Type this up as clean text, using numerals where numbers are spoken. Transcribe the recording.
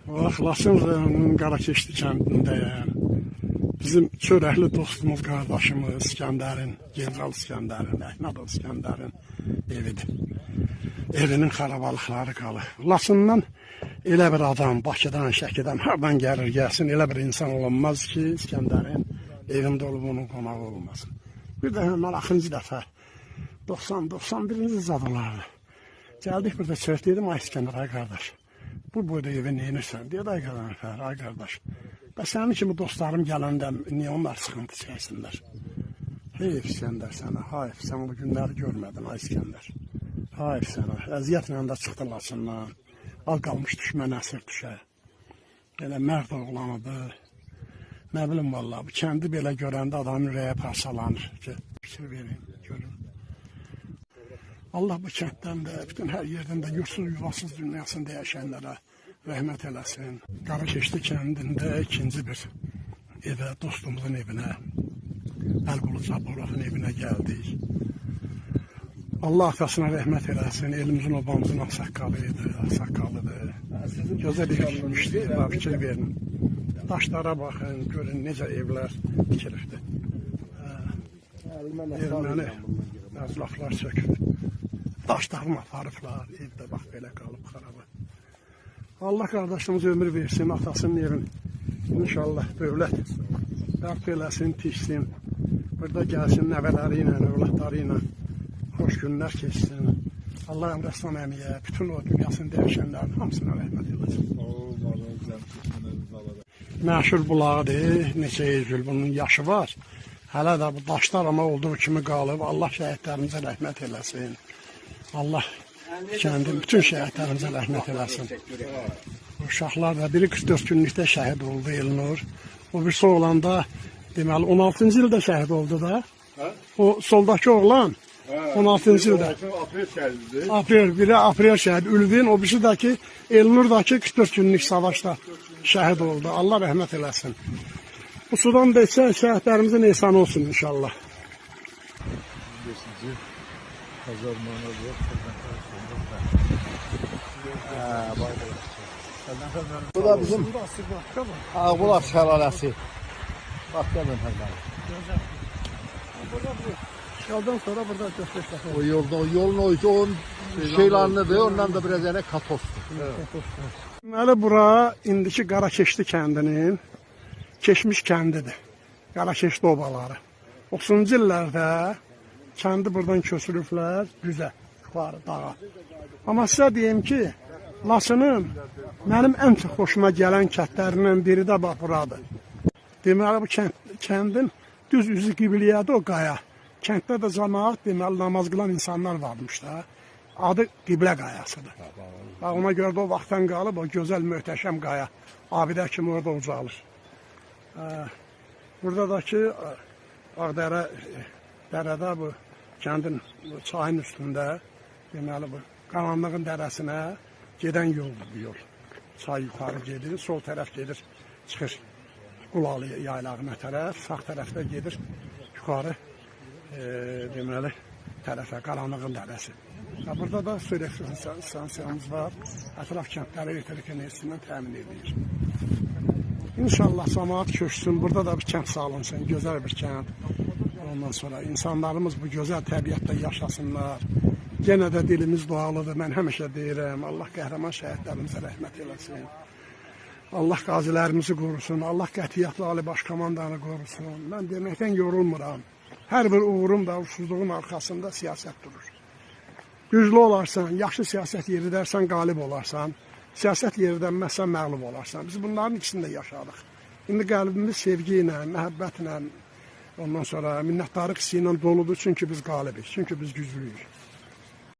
Laçın rayonunun Qarakeşli kəndindəyəm. Bizim çörəkli dostumuz, qardaşımız İskəndərin, General İskəndərin, Əhmədov İskəndərin evidir. Evinin xarabalıqları qalır. Laçından elə bir adam, Bakıdan, Şəkidən, hardan gəlir, gəlsin, elə bir insan olunmaz ki, İskəndərin evində olub onun qonağı olmasın. Bir də mən axıncı dəfə 90-91-ci zadılardı. Gəldik burada çörək dedim, ay İskəndər, ay qardaş. Bu boyda evi neyinirsən? Deyədə, ay qardaş. Və sənin kimi dostlarım gələndə niyə onlar sıxıntı çəksinlər? Heyf İskəndər sənə, hayf, sən bu günləri görmədin, ay İskəndər. Hayf sənə, əziyyətlə də çıxdı Laçından. Al qalmış düşmən əsir düşə. Elə mərd oğlanıdır. Nə bilim valla, bu kəndi belə görəndə adamın ürəyə parçalanır. Fikir verin, görün. Allah bu kənddən də, bütün hər yerdən də yursuz yuvasız dünyasını dəyişənlərə rəhmət eləsin. Qarakeşli kəndində ikinci bir evə, dostumuzun evinə, Əlqulu Cabbarovun evinə gəldik. Allah atasına rəhmət eləsin, elimizin obamızın ağsaqqalıdır. Gözəl ev tikmişdir, fikir verin. Daşlara baxın, görün necə evlər tikilibdir. Erməni laflar söküb. Daşlarını aparıblar, evdə bax belə qalıb xaraba. Allah qardaşımız ömür versin, atasının evini. İnşallah dövlət bərp eləsin, tiksin. Burada gəlsin nəvələri ilə, övladları ilə xoş günlər keçsin. Allah Əmrəslan əmiyə, bütün o dünyasını dəyişənlərin hamısına rəhmət eləsin. Məşhur bulağıdır, neçə yüzül bunun yaşı var. Hələ də bu daşlar ama olduğu kimi qalıb. Allah şəhidlərimizə rəhmət eləsin. Allah kəndin bütün şəhidlərimizə rəhmət eləsin. Uşaqlar da biri 44 günlükdə şəhid oldu Elnur. O birisi oğlanda deməli 16-cı ildə şəhid oldu da. O soldakı oğlan 16-cı ildə. Biri aprel şəhid Ülvin, o birisi də ki Elnur'daki 44 günlük savaşda şəhid oldu. Allah rəhmət eləsin. Bu sudan da içən şəhidlərimizin ehsanı olsun inşallah. Bu da bizim Ağbulaq şəlaləsi. Bax gəlin hərbəni. Yoldan sonra burada göstərək. O yolun o şeylərinədir, ondan da biraz elə katosdur. Deməli bura indiki Qarakeşli kəndinin keçmiş kəndidir. Qarakeşli obaları. 30-cu illərdə kəndi buradan köçürüblər düzə, yuxarı dağa. Amma sizə deyim ki, Laçının mənim ən çox xoşuma gələn kəndlərindən biri də bax buradır. Deməli bu kəndin düz üzü qibliyyədir o qaya. Kənddə də cəmaat deməli namaz qılan insanlar varmış da. Adı Qiblə qayasıdır. Ona görə də o vaxtdan qalıb o gözəl, möhtəşəm qaya. Abidə kimi orada ucalır. Burada da ki dərədə bu kəndin çayın üstündə deməli bu qaranlığın dərəsinə gedən yoldur bu yol. Çay yuxarı gedir, sol tərəf gedir, çıxır Qulalı yaylağına tərəf, sağ tərəfdə gedir yuxarı deməli tərəfə, qaranlığın dərəsi. Burada da su elektrik stansiyamız var. Ətraf kəndləri elektrik enerjisindən təmin edir. İnşallah cəmaat köçsün, burada da bir kənd salınsın, gözəl bir kənd. Ondan sonra insanlarımız bu gözəl təbiətdə yaşasınlar. Yenə də dilimiz dualıdır, mən həmişə deyirəm. Allah qəhrəman şəhidlərimizə rəhmət eləsin. Allah qazilərimizi qorusun, Allah qətiyyətli Ali Baş Komandanı qorusun. Mən deməkdən yorulmuram. Hər bir uğurun da uğursuzluğun arxasında siyasət durur. Güclü olarsan, yaxşı siyasət yeridərsən, qalib olarsan. Siyasət yeridənməzsən, məğlub olarsan. Biz bunların ikisində yaşadıq. İndi qəlbimiz sevgi ilə, məhəbbətlə, ondan sonra minnətdarlıq hissi ilə doludur. Çünki biz qalibiz, çünki biz güclüyük.